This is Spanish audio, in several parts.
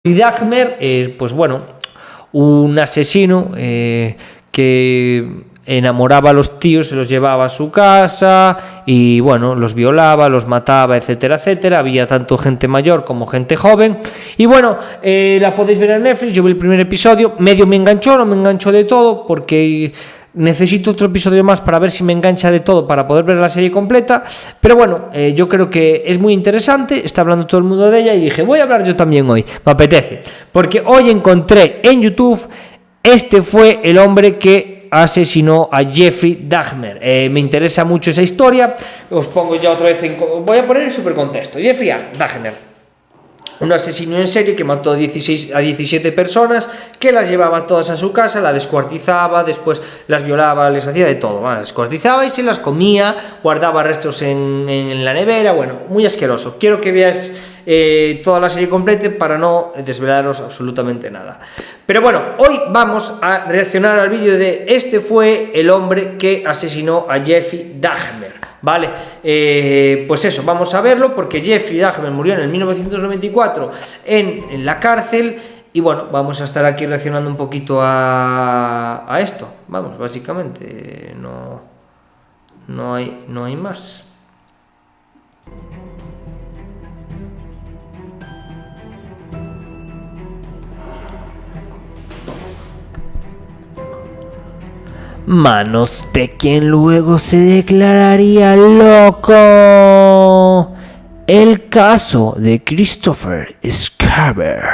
Dahmer, pues bueno, un asesino que enamoraba a los tíos, se los llevaba a su casa y bueno, los violaba, los mataba, etcétera, etcétera. Había tanto gente mayor como gente joven. Y bueno, la podéis ver en Netflix. Yo vi el primer episodio, medio me enganchó, no me enganchó de todo porque necesito otro episodio más para ver si me engancha de todo para poder ver la serie completa, pero bueno, yo creo que es muy interesante, está hablando todo el mundo de ella y dije, voy a hablar yo también hoy, me apetece, porque hoy encontré en YouTube, este fue el hombre que asesinó a Jeffrey Dahmer. Me interesa mucho esa historia, os pongo ya otra vez, voy a poner en súper contexto. Jeffrey Dahmer, un asesino en serie que mató a 17 personas, que las llevaba todas a su casa, las descuartizaba, después las violaba, les hacía de todo, ¿vale? Las descuartizaba y se las comía, guardaba restos en la nevera, bueno, muy asqueroso. Quiero que veáis toda la serie completa para no desvelaros absolutamente nada. Pero bueno, hoy vamos a reaccionar al vídeo de este fue el hombre que asesinó a Jeffrey Dahmer, ¿vale? Pues eso, vamos a verlo porque Jeffrey Dahmer murió en el 1994 en la cárcel y bueno, vamos a estar aquí reaccionando un poquito a esto, vamos, básicamente, no hay más. Manos de quien luego se declararía loco. El caso de Christopher Scarver.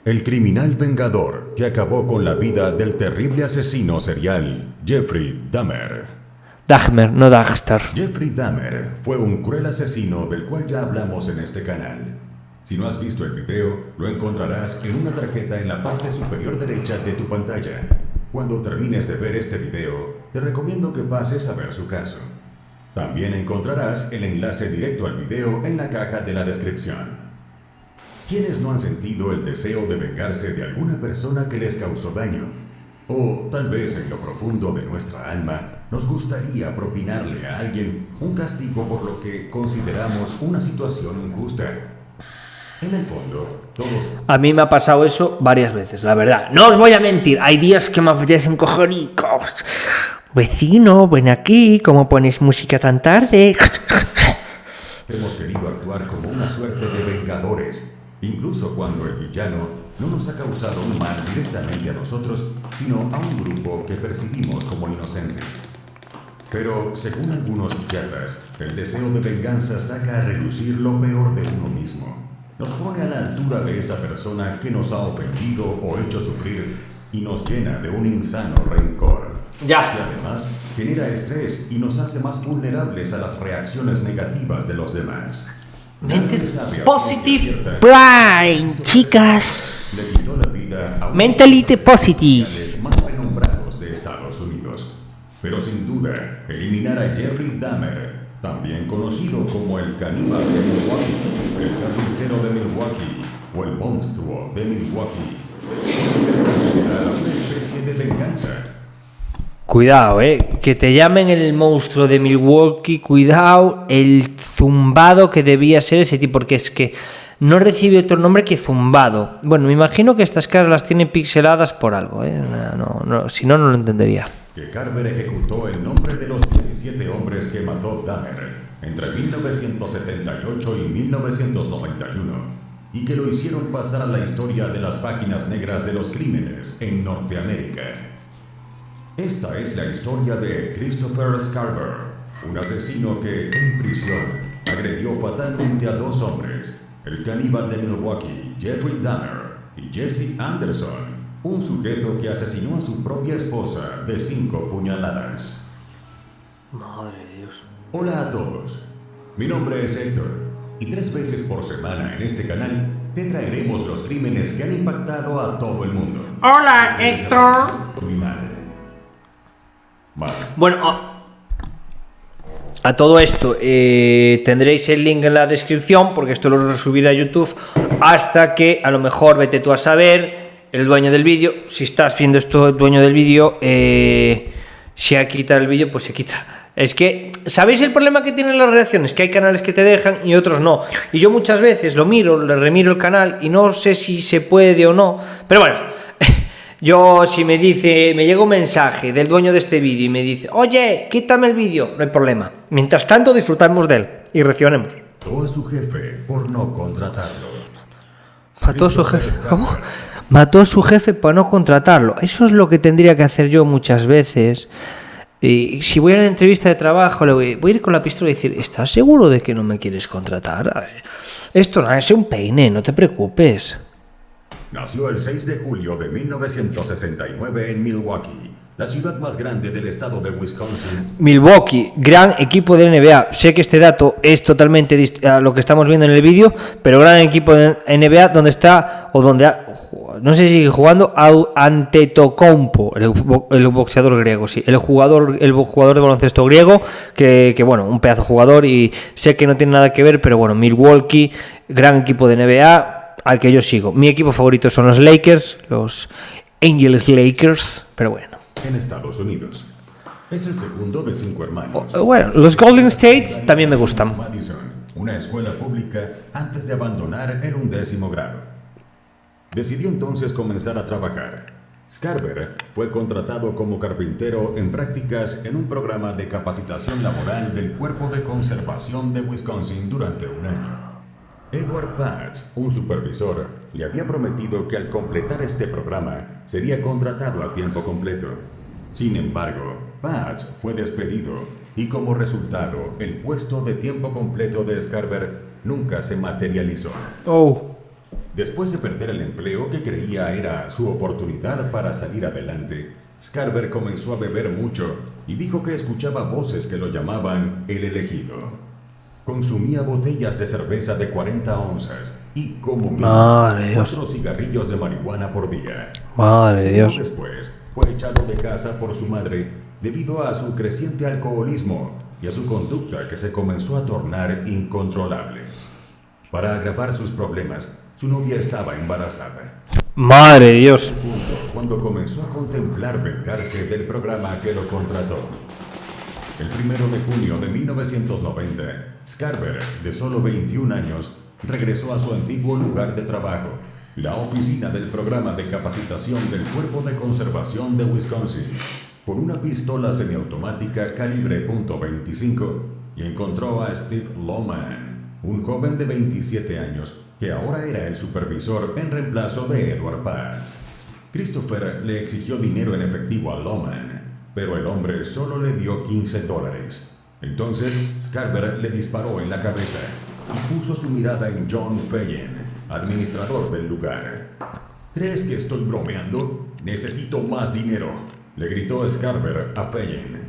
El criminal vengador que acabó con la vida del terrible asesino serial Jeffrey Dahmer. Dahmer, no Dahmer. Jeffrey Dahmer fue un cruel asesino del cual ya hablamos en este canal. Si no has visto el video, lo encontrarás en una tarjeta en la parte superior derecha de tu pantalla. Cuando termines de ver este video, te recomiendo que pases a ver su caso. También encontrarás el enlace directo al video en la caja de la descripción. ¿Quiénes no han sentido el deseo de vengarse de alguna persona que les causó daño? O tal vez en lo profundo de nuestra alma nos gustaría propinarle a alguien un castigo por lo que consideramos una situación injusta. En el fondo, todos... A mí me ha pasado eso varias veces, la verdad. No os voy a mentir, hay días que me apetecen cojonicos. Vecino, ven aquí, ¿cómo pones música tan tarde? Hemos querido actuar como una suerte de vengadores, incluso cuando el villano no nos ha causado un mal directamente a nosotros, sino a un grupo que percibimos como inocentes. Pero, según algunos psiquiatras, el deseo de venganza saca a relucir lo peor de uno mismo. Nos pone a la altura de esa persona que nos ha ofendido o hecho sufrir y nos llena de un insano rencor. Ya. Y además, genera estrés y nos hace más vulnerables a las reacciones negativas de los demás. Mentes positive blind, chicas. Le quitó la vida a Mentality positive. Más renombrados de Estados Unidos. Pero sin duda, eliminar a Jeffrey Dahmer, también conocido como el caníbal de Milwaukee, el carnicero de Milwaukee o el monstruo de Milwaukee, puede ser considerada una especie de venganza. Cuidado, que te llamen el monstruo de Milwaukee, cuidado el zumbado que debía ser ese tipo, porque es que no recibe otro nombre que zumbado. Bueno, me imagino que estas caras las tienen pixeladas por algo, no, si no, no lo entendería. Que Carver ejecutó el nombre de los 17 hombres que mató Dahmer entre 1978 y 1991 y que lo hicieron pasar a la historia de las páginas negras de los crímenes en Norteamérica. Esta es la historia de Christopher Scarver, un asesino que, en prisión, agredió fatalmente a dos hombres, el caníbal de Milwaukee, Jeffrey Dahmer, y Jesse Anderson, un sujeto que asesinó a su propia esposa de 5 puñaladas. Madre de Dios. Hola a todos, mi nombre es Héctor, y 3 veces por semana en este canal te traeremos los crímenes que han impactado a todo el mundo. Hola, Héctor. Bueno, a todo esto tendréis el link en la descripción porque esto lo resubiré a YouTube hasta que a lo mejor vete tú a saber el dueño del vídeo, si estás viendo esto, el dueño del vídeo, si ha quitado el vídeo, pues se quita Es que, ¿sabéis el problema que tienen las reacciones? Que hay canales que te dejan y otros no. Y yo muchas veces lo miro, le remiro el canal y no sé si se puede o no. Pero bueno, yo si me llega un mensaje del dueño de este vídeo y me dice, oye, quítame el vídeo, no hay problema. Mientras tanto, disfrutamos de él y reaccionemos. Mató a su jefe por no contratarlo. Mató a su jefe. ¿Cómo? Mató a su jefe para no contratarlo. Eso es lo que tendría que hacer yo muchas veces. Y si voy a una entrevista de trabajo, le voy a ir con la pistola y decir, ¿estás seguro de que no me quieres contratar? A ver, esto no es un peine, no te preocupes. Nació el 6 de julio de 1969 en Milwaukee, la ciudad más grande del estado de Wisconsin. Milwaukee, gran equipo de NBA. Sé que este dato es totalmente a lo que estamos viendo en el vídeo, pero gran equipo de NBA donde está, o donde no sé si sigue jugando, Antetokounmpo, el boxeador griego, sí, el jugador de baloncesto griego, que bueno, un pedazo de jugador, y sé que no tiene nada que ver, pero bueno, Milwaukee, gran equipo de NBA, al que yo sigo. Mi equipo favorito son los Lakers, los Angeles Lakers, pero bueno. En Estados Unidos. Es el segundo de 5 hermanos. Bueno, los Golden State también me gustan. Madison, una escuela pública antes de abandonar el 11º grado. Decidió entonces comenzar a trabajar. Scarver fue contratado como carpintero en prácticas en un programa de capacitación laboral del Cuerpo de Conservación de Wisconsin durante un año. Edward Paz, un supervisor, le había prometido que al completar este programa sería contratado a tiempo completo. Sin embargo, Paz fue despedido y como resultado, el puesto de tiempo completo de Scarver nunca se materializó. Después de perder el empleo que creía era su oportunidad para salir adelante, Scarver comenzó a beber mucho y dijo que escuchaba voces que lo llamaban el elegido. Consumía botellas de cerveza de 40 onzas y como mínimo 4 cigarrillos de marihuana por día. Madre de Dios. Después fue echado de casa por su madre debido a su creciente alcoholismo y a su conducta que se comenzó a tornar incontrolable. Para agravar sus problemas, su novia estaba embarazada. Madre de Dios. Cuando comenzó a contemplar vengarse del programa que lo contrató. El 1 de junio de 1990, Scarver, de solo 21 años, regresó a su antiguo lugar de trabajo, la oficina del programa de capacitación del Cuerpo de Conservación de Wisconsin, con una pistola semiautomática calibre .25 y encontró a Steve Loman, un joven de 27 años que ahora era el supervisor en reemplazo de Edward Paz. Christopher le exigió dinero en efectivo a Loman, pero el hombre solo le dio $15. Entonces, Scarver le disparó en la cabeza y puso su mirada en John Feyen, administrador del lugar. ¿Crees que estoy bromeando? Necesito más dinero, le gritó Scarver a Feyen.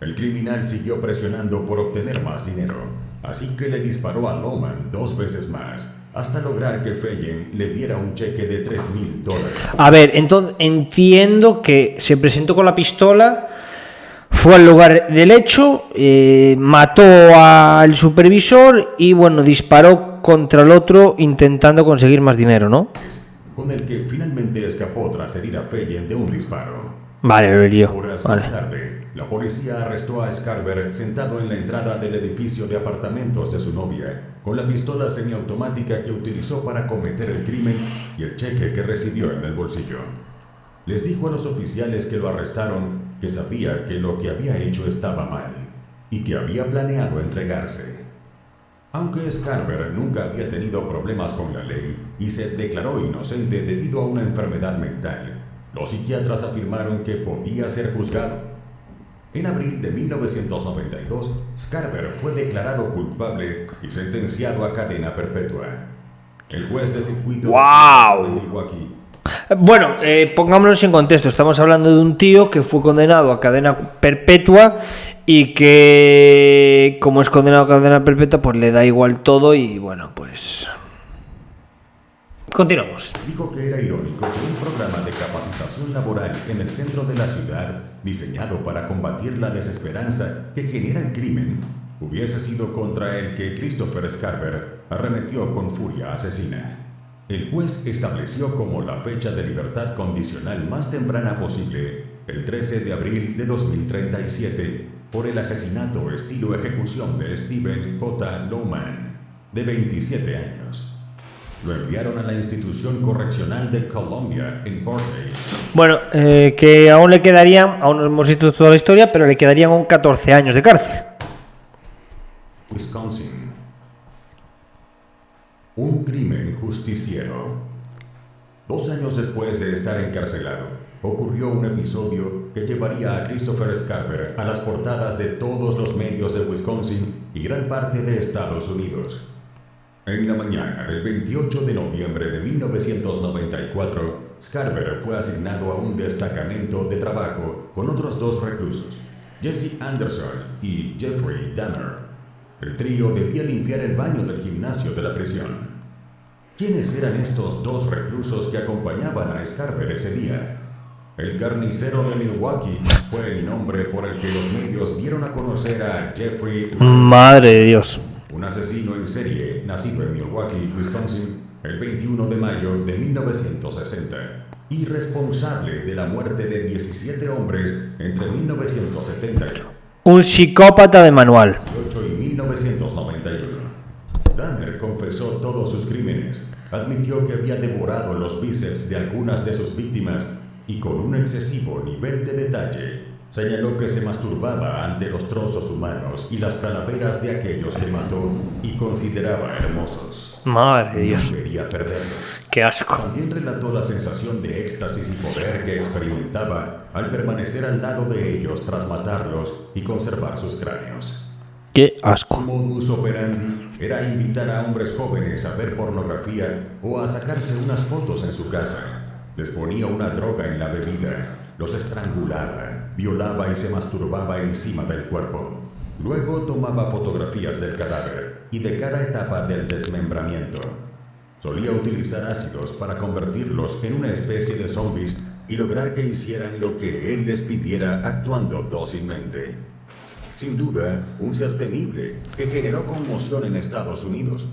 El criminal siguió presionando por obtener más dinero, así que le disparó a Loman 2 veces más, hasta lograr que Feyen le diera un cheque de $3,000. A ver, entonces entiendo que se presentó con la pistola, fue al lugar del hecho, mató al supervisor y bueno, disparó contra el otro intentando conseguir más dinero, ¿no? Con el que finalmente escapó tras herir a Feyen de un disparo. Vale, Horas más tarde, la policía arrestó a Scarver sentado en la entrada del edificio de apartamentos de su novia, con la pistola semiautomática que utilizó para cometer el crimen y el cheque que recibió en el bolsillo. Les dijo a los oficiales que lo arrestaron que sabía que lo que había hecho estaba mal y que había planeado entregarse. Aunque Scarver nunca había tenido problemas con la ley y se declaró inocente debido a una enfermedad mental, los psiquiatras afirmaron que podía ser juzgado. En abril de 1992, Scarver fue declarado culpable y sentenciado a cadena perpetua. El juez de circuito de Milwaukee. Bueno, pongámonos en contexto. Estamos hablando de un tío que fue condenado a cadena perpetua y que, como es condenado a cadena perpetua, pues le da igual todo y bueno, pues... Continuamos. Dijo que era irónico que un programa de capacitación laboral en el centro de la ciudad, diseñado para combatir la desesperanza que genera el crimen, hubiese sido contra el que Christopher Scarver arremetió con furia asesina. El juez estableció como la fecha de libertad condicional más temprana posible, el 13 de abril de 2037, por el asesinato estilo ejecución de Stephen J. Lowman, de 27 años. Lo enviaron a la institución correccional de Columbia en Portage. Bueno, que aún le quedarían, aún no hemos visto toda la historia, pero le quedarían aún 14 años de cárcel. Wisconsin. Un crimen justiciero. 2 años después de estar encarcelado, ocurrió un episodio que llevaría a Christopher Scarver a las portadas de todos los medios de Wisconsin y gran parte de Estados Unidos. En la mañana del 28 de noviembre de 1994, Scarver fue asignado a un destacamento de trabajo con otros 2 reclusos, Jesse Anderson y Jeffrey Dahmer. El trío debía limpiar el baño del gimnasio de la prisión. ¿Quiénes eran estos 2 reclusos que acompañaban a Scarver ese día? El carnicero de Milwaukee fue el nombre por el que los medios dieron a conocer a Jeffrey. Madre de Dios. Un asesino en serie, nacido en Milwaukee, Wisconsin, el 21 de mayo de 1960, y responsable de la muerte de 17 hombres entre 1970 Un psicópata de manual. y 1991. Dahmer confesó todos sus crímenes, admitió que había devorado los bíceps de algunas de sus víctimas y con un excesivo nivel de detalle, señaló que se masturbaba ante los trozos humanos y las calaveras de aquellos que mató y consideraba hermosos. Madre de Dios. No quería perderlos. Qué asco. También relató la sensación de éxtasis y poder que experimentaba al permanecer al lado de ellos tras matarlos y conservar sus cráneos. Qué Su asco. modus operandi era invitar a hombres jóvenes a ver pornografía o a sacarse unas fotos en su casa. Les ponía una droga en la bebida, los estrangulaba, violaba y se masturbaba encima del cuerpo. Luego tomaba fotografías del cadáver y de cada etapa del desmembramiento. Solía utilizar ácidos para convertirlos en una especie de zombies y lograr que hicieran lo que él les pidiera actuando dócilmente. Sin duda, un ser temible que generó conmoción en Estados Unidos.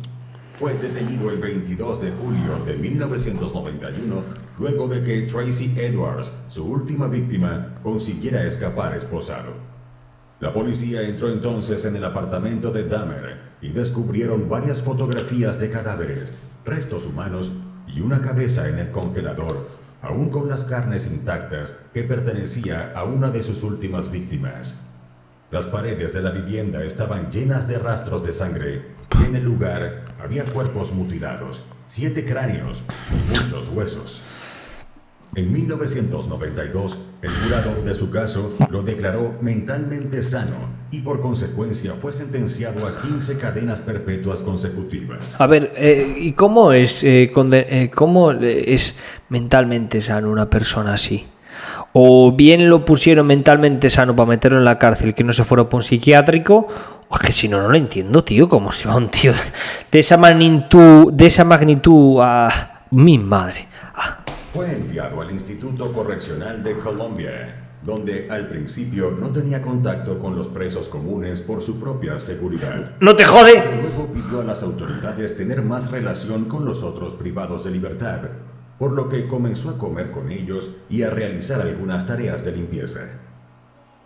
Fue detenido el 22 de julio de 1991 luego de que Tracy Edwards, su última víctima, consiguiera escapar esposado. La policía entró entonces en el apartamento de Dahmer y descubrieron varias fotografías de cadáveres, restos humanos y una cabeza en el congelador, aún con las carnes intactas que pertenecía a una de sus últimas víctimas. Las paredes de la vivienda estaban llenas de rastros de sangre y en el lugar había cuerpos mutilados, 7 cráneos y muchos huesos. En 1992, el jurado de su caso lo declaró mentalmente sano y por consecuencia fue sentenciado a 15 cadenas perpetuas consecutivas. A ver, ¿y cómo es mentalmente sano una persona así? O bien lo pusieron mentalmente sano para meterlo en la cárcel, que no se fuera por un psiquiátrico, o es que si no, no lo entiendo, tío. ¿Cómo se va un tío de esa magnitud a mi madre? Fue enviado al Instituto Correccional de Columbia, donde al principio no tenía contacto con los presos comunes por su propia seguridad. ¡No te jode! Pero luego pidió a las autoridades tener más relación con los otros privados de libertad, por lo que comenzó a comer con ellos y a realizar algunas tareas de limpieza.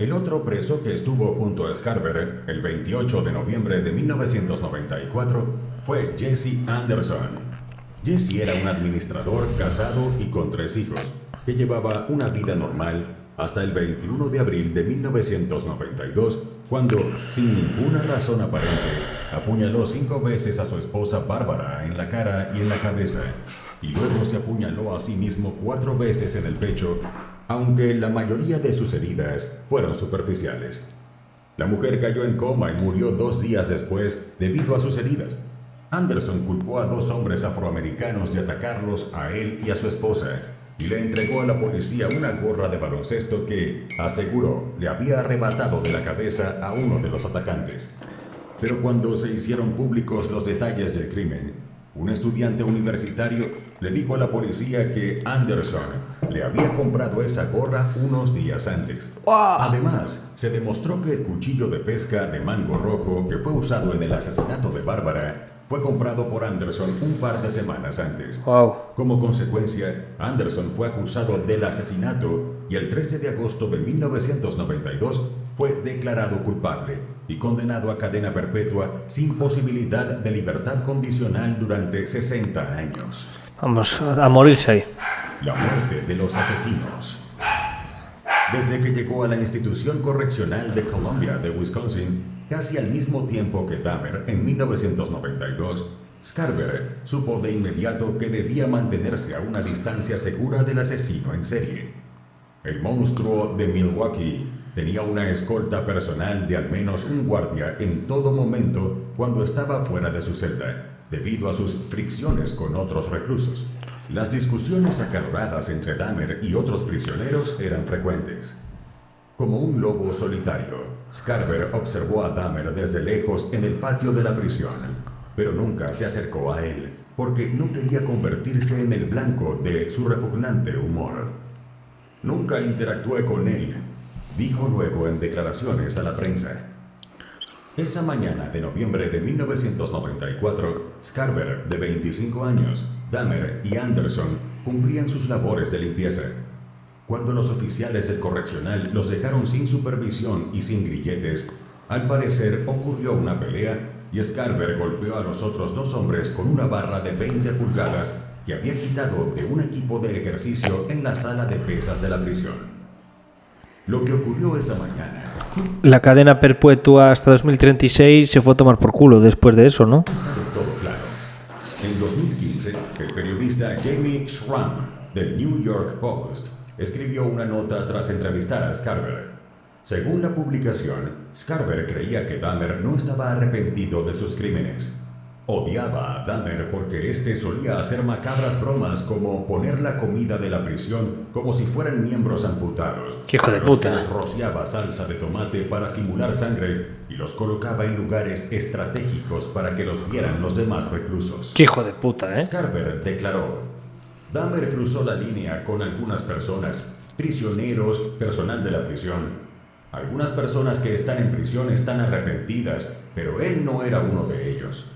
El otro preso que estuvo junto a Scarver el 28 de noviembre de 1994 fue Jesse Anderson. Jesse era un administrador casado y con 3 hijos, que llevaba una vida normal hasta el 21 de abril de 1992, cuando, sin ninguna razón aparente, apuñaló 5 veces a su esposa Bárbara en la cara y en la cabeza, y luego se apuñaló a sí mismo 4 veces en el pecho, aunque la mayoría de sus heridas fueron superficiales. La mujer cayó en coma y murió 2 días después debido a sus heridas. Anderson culpó a 2 hombres afroamericanos de atacarlos a él y a su esposa, y le entregó a la policía una gorra de baloncesto que, aseguró, le había arrebatado de la cabeza a uno de los atacantes. Pero cuando se hicieron públicos los detalles del crimen, un estudiante universitario le dijo a la policía que Anderson le había comprado esa gorra unos días antes. Además, se demostró que el cuchillo de pesca de mango rojo que fue usado en el asesinato de Bárbara fue comprado por Anderson un par de semanas antes. Como consecuencia, Anderson fue acusado del asesinato y el 13 de agosto de 1992 fue declarado culpable y condenado a cadena perpetua sin posibilidad de libertad condicional durante 60 años. Vamos a morirse ahí. La muerte de los asesinos. Desde que llegó a la institución correccional de Columbia de Wisconsin, casi al mismo tiempo que Dahmer en 1992, Scarver supo de inmediato que debía mantenerse a una distancia segura del asesino en serie. El monstruo de Milwaukee tenía una escolta personal de al menos un guardia en todo momento cuando estaba fuera de su celda, debido a sus fricciones con otros reclusos. Las discusiones acaloradas entre Dahmer y otros prisioneros eran frecuentes. Como un lobo solitario, Scarver observó a Dahmer desde lejos en el patio de la prisión, pero nunca se acercó a él porque no quería convertirse en el blanco de su repugnante humor. Nunca interactué con él, dijo luego en declaraciones a la prensa. Esa mañana de noviembre de 1994, Scarver, de 25 años, Dahmer y Anderson cumplían sus labores de limpieza. Cuando los oficiales del correccional los dejaron sin supervisión y sin grilletes, al parecer ocurrió una pelea y Scarver golpeó a los otros dos hombres con una barra de 20 pulgadas que había quitado de un equipo de ejercicio en la sala de pesas de la prisión. Lo que ocurrió esa mañana. La cadena perpetua hasta 2036 se fue a tomar por culo después de eso, ¿no? Está de todo claro. En 2015, el periodista Jamie Schramm del New York Post escribió una nota tras entrevistar a Scarver. Según la publicación, Scarver creía que Dahmer no estaba arrepentido de sus crímenes. Odiaba a Dahmer porque éste solía hacer macabras bromas como poner la comida de la prisión como si fueran miembros amputados. ¡Qué hijo de a los puta! que les rociaba salsa de tomate para simular sangre y los colocaba en lugares estratégicos para que los vieran los demás reclusos. ¡Qué hijo de puta, eh! Scarver declaró: Dahmer cruzó la línea con algunas personas, prisioneros, personal de la prisión. Algunas personas que están en prisión están arrepentidas, pero él no era uno de ellos.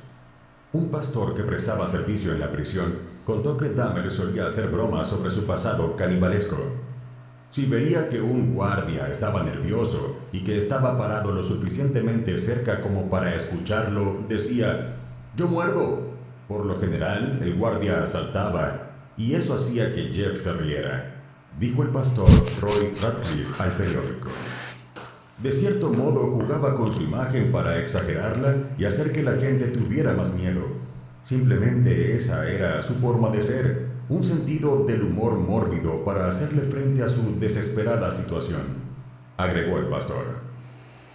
Un pastor que prestaba servicio en la prisión contó que Dahmer solía hacer bromas sobre su pasado canibalesco. Si veía que un guardia estaba nervioso y que estaba parado lo suficientemente cerca como para escucharlo, decía: «Yo muerdo». Por lo general, el guardia saltaba, y eso hacía que Jeff se riera, dijo el pastor Roy Radcliffe al periódico. De cierto modo jugaba con su imagen para exagerarla y hacer que la gente tuviera más miedo. Simplemente esa era su forma de ser, un sentido del humor mórbido para hacerle frente a su desesperada situación, agregó el pastor.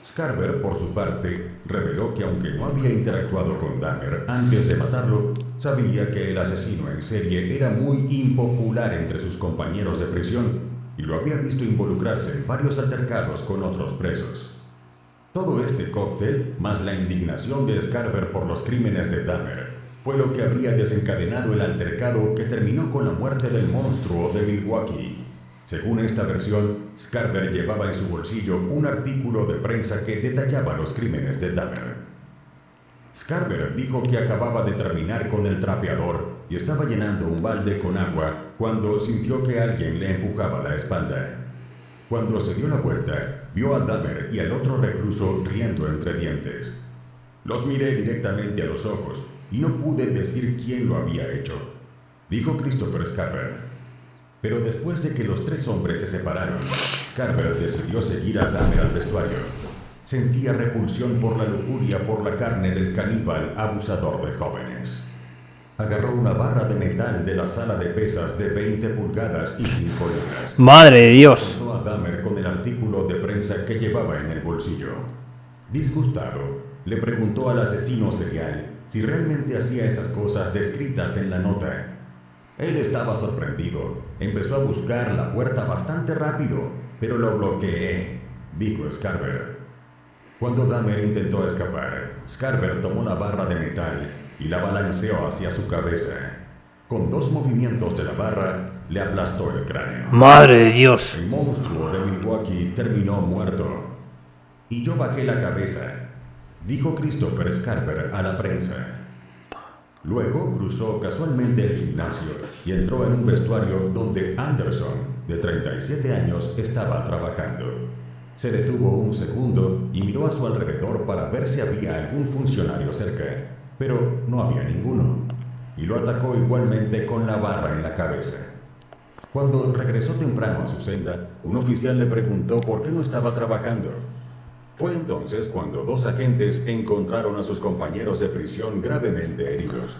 Scarver, por su parte, reveló que aunque no había interactuado con Dahmer antes de matarlo, sabía que el asesino en serie era muy impopular entre sus compañeros de prisión y lo había visto involucrarse en varios altercados con otros presos. Todo este cóctel, más la indignación de Scarver por los crímenes de Dahmer, fue lo que habría desencadenado el altercado que terminó con la muerte del monstruo de Milwaukee. Según esta versión, Scarver llevaba en su bolsillo un artículo de prensa que detallaba los crímenes de Dahmer. Scarver dijo que acababa de terminar con el trapeador y estaba llenando un balde con agua cuando sintió que alguien le empujaba la espalda. Cuando se dio la vuelta, vio a Dahmer y al otro recluso riendo entre dientes. Los miré directamente a los ojos y no pude decir quién lo había hecho, dijo Christopher Scarver. Pero después de que los tres hombres se separaron, Scarver decidió seguir a Dahmer al vestuario. Sentía repulsión por la lujuria por la carne del caníbal abusador de jóvenes. Agarró una barra de metal de la sala de pesas de 20 pulgadas y 5 libras. ¡Madre de Dios! Apuntó a Dahmer con el artículo de prensa que llevaba en el bolsillo. Disgustado, le preguntó al asesino serial si realmente hacía esas cosas descritas en la nota. Él estaba sorprendido. Empezó a buscar la puerta bastante rápido, pero lo bloqueé, dijo Scarver. Cuando Dahmer intentó escapar, Scarver tomó la barra de metal y la balanceó hacia su cabeza. Con 2 movimientos de la barra, le aplastó el cráneo. ¡Madre de Dios! El monstruo de Milwaukee terminó muerto. Y yo bajé la cabeza, dijo Christopher Scarver a la prensa. Luego cruzó casualmente el gimnasio y entró en un vestuario donde Anderson, de 37 años, estaba trabajando. Se detuvo un segundo y miró a su alrededor para ver si había algún funcionario cerca, pero no había ninguno, y lo atacó igualmente con la barra en la cabeza. Cuando regresó temprano a su celda, un oficial le preguntó por qué no estaba trabajando. Fue entonces cuando dos agentes encontraron a sus compañeros de prisión gravemente heridos.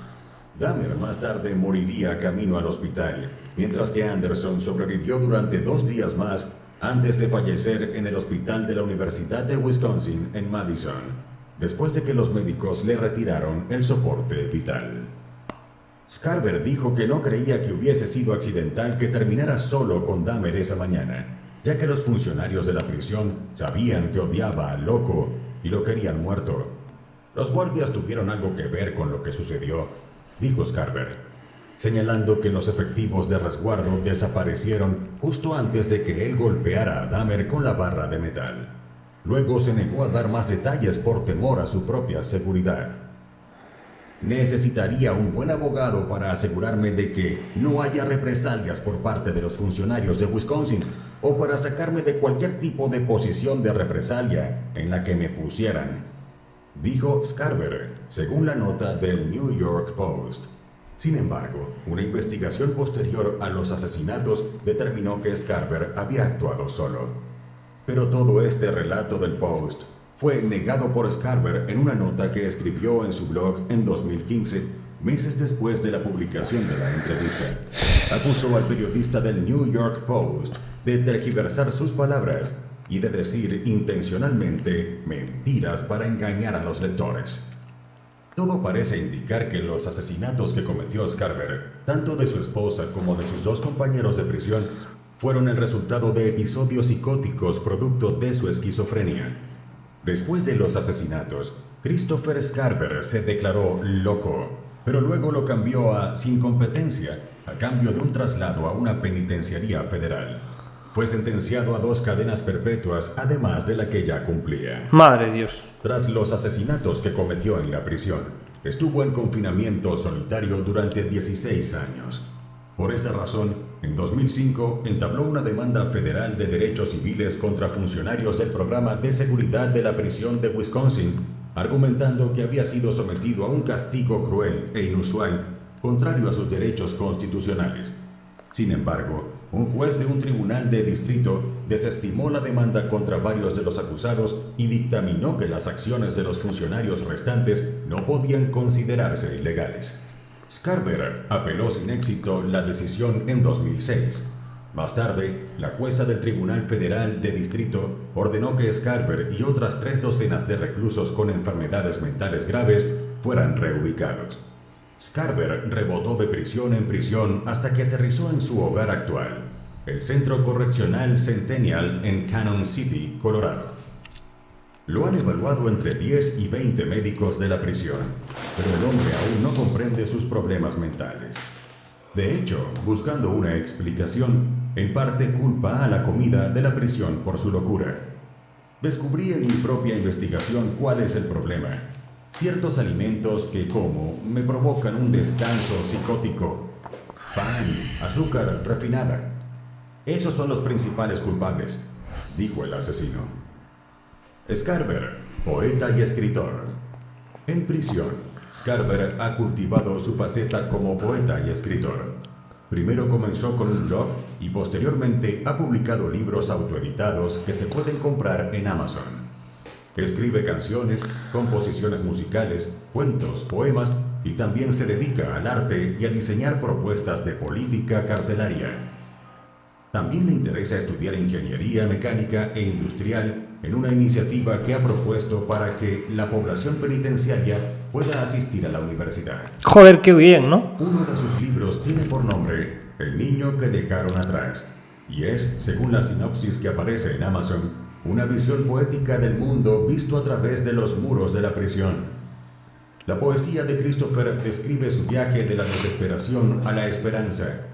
Dahmer más tarde moriría camino al hospital, mientras que Anderson sobrevivió durante 2 días más antes de fallecer en el hospital de la Universidad de Wisconsin en Madison, después de que los médicos le retiraron el soporte vital. Scarver dijo que no creía que hubiese sido accidental que terminara solo con Dahmer esa mañana, ya que los funcionarios de la prisión sabían que odiaba al loco y lo querían muerto. Los guardias tuvieron algo que ver con lo que sucedió, dijo Scarver, señalando que los efectivos de resguardo desaparecieron justo antes de que él golpeara a Dahmer con la barra de metal. Luego se negó a dar más detalles por temor a su propia seguridad. Necesitaría un buen abogado para asegurarme de que no haya represalias por parte de los funcionarios de Wisconsin o para sacarme de cualquier tipo de posición de represalia en la que me pusieran, dijo Scarver, según la nota del New York Post. Sin embargo, una investigación posterior a los asesinatos determinó que Scarver había actuado solo. Pero todo este relato del Post fue negado por Scarver en una nota que escribió en su blog en 2015, meses después de la publicación de la entrevista. Acusó al periodista del New York Post de tergiversar sus palabras y de decir intencionalmente mentiras para engañar a los lectores. Todo parece indicar que los asesinatos que cometió Scarver, tanto de su esposa como de sus 2 compañeros de prisión, fueron el resultado de episodios psicóticos producto de su esquizofrenia. Después de los asesinatos, Christopher Scarver se declaró loco, pero luego lo cambió a sin competencia a cambio de un traslado a una penitenciaría federal. Fue sentenciado a 2 cadenas perpetuas, además de la que ya cumplía. Madre Dios. Tras los asesinatos que cometió en la prisión, estuvo en confinamiento solitario durante 16 años. Por esa razón, en 2005 entabló una demanda federal de derechos civiles contra funcionarios del programa de seguridad de la prisión de Wisconsin, argumentando que había sido sometido a un castigo cruel e inusual, contrario a sus derechos constitucionales. Sin embargo, un juez de un tribunal de distrito desestimó la demanda contra varios de los acusados y dictaminó que las acciones de los funcionarios restantes no podían considerarse ilegales. Scarver apeló sin éxito la decisión en 2006. Más tarde, la jueza del Tribunal Federal de Distrito ordenó que Scarver y otras 3 docenas de reclusos con enfermedades mentales graves fueran reubicados. Scarver rebotó de prisión en prisión hasta que aterrizó en su hogar actual, el Centro Correccional Centennial en Cannon City, Colorado. Lo han evaluado entre 10 y 20 médicos de la prisión, pero el hombre aún no comprende sus problemas mentales. De hecho, buscando una explicación, en parte culpa a la comida de la prisión por su locura. Descubrí en mi propia investigación cuál es el problema. Ciertos alimentos que como me provocan un descanso psicótico. Pan, azúcar refinada. Esos son los principales culpables, dijo el asesino. Scarver, poeta y escritor. En prisión, Scarver ha cultivado su faceta como poeta y escritor. Primero comenzó con un blog y posteriormente ha publicado libros autoeditados que se pueden comprar en Amazon. Escribe canciones, composiciones musicales, cuentos, poemas y también se dedica al arte y a diseñar propuestas de política carcelaria. También le interesa estudiar ingeniería mecánica e industrial en una iniciativa que ha propuesto para que la población penitenciaria pueda asistir a la universidad. Joder, qué bien, ¿no? Uno de sus libros tiene por nombre El niño que dejaron atrás y es, según la sinopsis que aparece en Amazon, una visión poética del mundo visto a través de los muros de la prisión. La poesía de Christopher describe su viaje de la desesperación a la esperanza,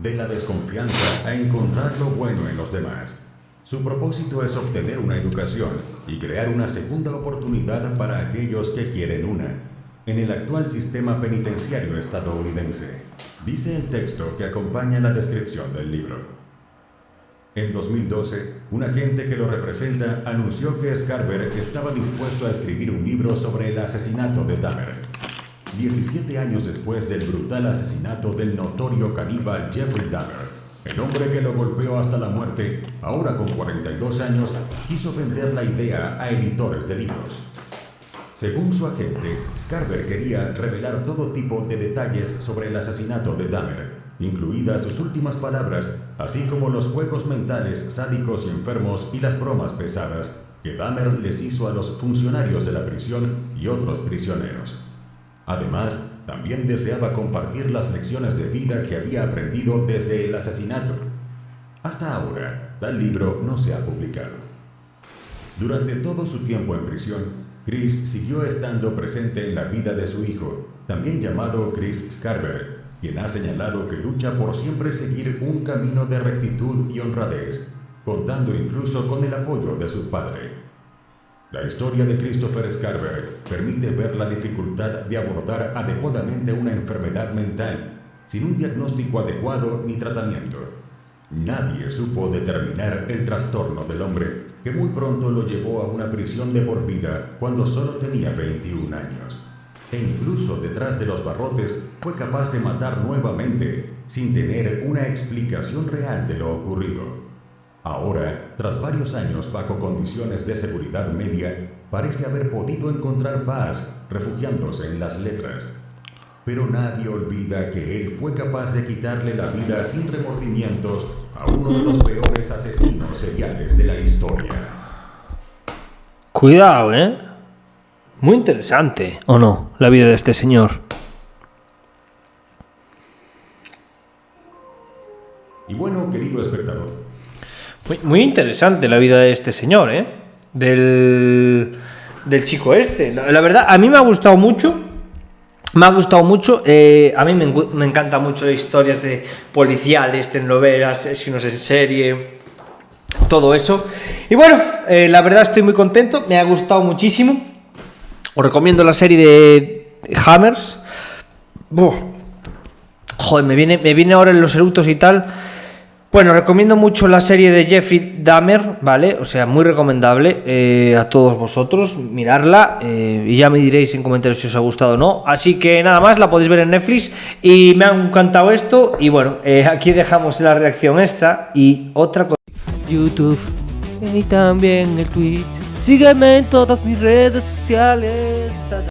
de la desconfianza a encontrar lo bueno en los demás. Su propósito es obtener una educación y crear una segunda oportunidad para aquellos que quieren una, en el actual sistema penitenciario estadounidense, dice el texto que acompaña la descripción del libro. En 2012, un agente que lo representa anunció que Scarver estaba dispuesto a escribir un libro sobre el asesinato de Dahmer. 17 años después del brutal asesinato del notorio caníbal Jeffrey Dahmer, el hombre que lo golpeó hasta la muerte, ahora con 42 años, quiso vender la idea a editores de libros. Según su agente, Scarver quería revelar todo tipo de detalles sobre el asesinato de Dahmer, incluidas sus últimas palabras, así como los juegos mentales sádicos y enfermos y las bromas pesadas que Dahmer les hizo a los funcionarios de la prisión y otros prisioneros. Además, también deseaba compartir las lecciones de vida que había aprendido desde el asesinato. Hasta ahora, tal libro no se ha publicado. Durante todo su tiempo en prisión, Chris siguió estando presente en la vida de su hijo, también llamado Chris Scarver, quien ha señalado que lucha por siempre seguir un camino de rectitud y honradez, contando incluso con el apoyo de su padre. La historia de Christopher Scarver permite ver la dificultad de abordar adecuadamente una enfermedad mental, sin un diagnóstico adecuado ni tratamiento. Nadie supo determinar el trastorno del hombre, que muy pronto lo llevó a una prisión de por vida cuando solo tenía 21 años. E incluso detrás de los barrotes fue capaz de matar nuevamente, sin tener una explicación real de lo ocurrido. Ahora, tras varios años bajo condiciones de seguridad media, parece haber podido encontrar paz refugiándose en las letras. Pero nadie olvida que él fue capaz de quitarle la vida sin remordimientos a uno de los peores asesinos seriales de la historia. Cuidado, ¿eh? Muy interesante, ¿o no? La vida de este señor. Y bueno, querido espectador, Muy interesante la vida de este señor, ¿eh? Del chico este. La verdad, a mí me ha gustado mucho. Me ha gustado mucho. A mí me encanta mucho las historias de policiales, telenovelas, asesinos en serie, todo eso. Y bueno, la verdad estoy muy contento. Me ha gustado muchísimo. Os recomiendo la serie de Hammers. Joder, me viene ahora en los eructos y tal. Bueno, recomiendo mucho la serie de Jeffrey Dahmer, ¿vale? O sea, muy recomendable a todos vosotros, mirarla y ya me diréis en comentarios si os ha gustado o no. Así que nada más, la podéis ver en Netflix y me ha encantado esto. Y bueno, aquí dejamos la reacción esta y otra cosa. YouTube y también el Twitch. Sígueme en todas mis redes sociales.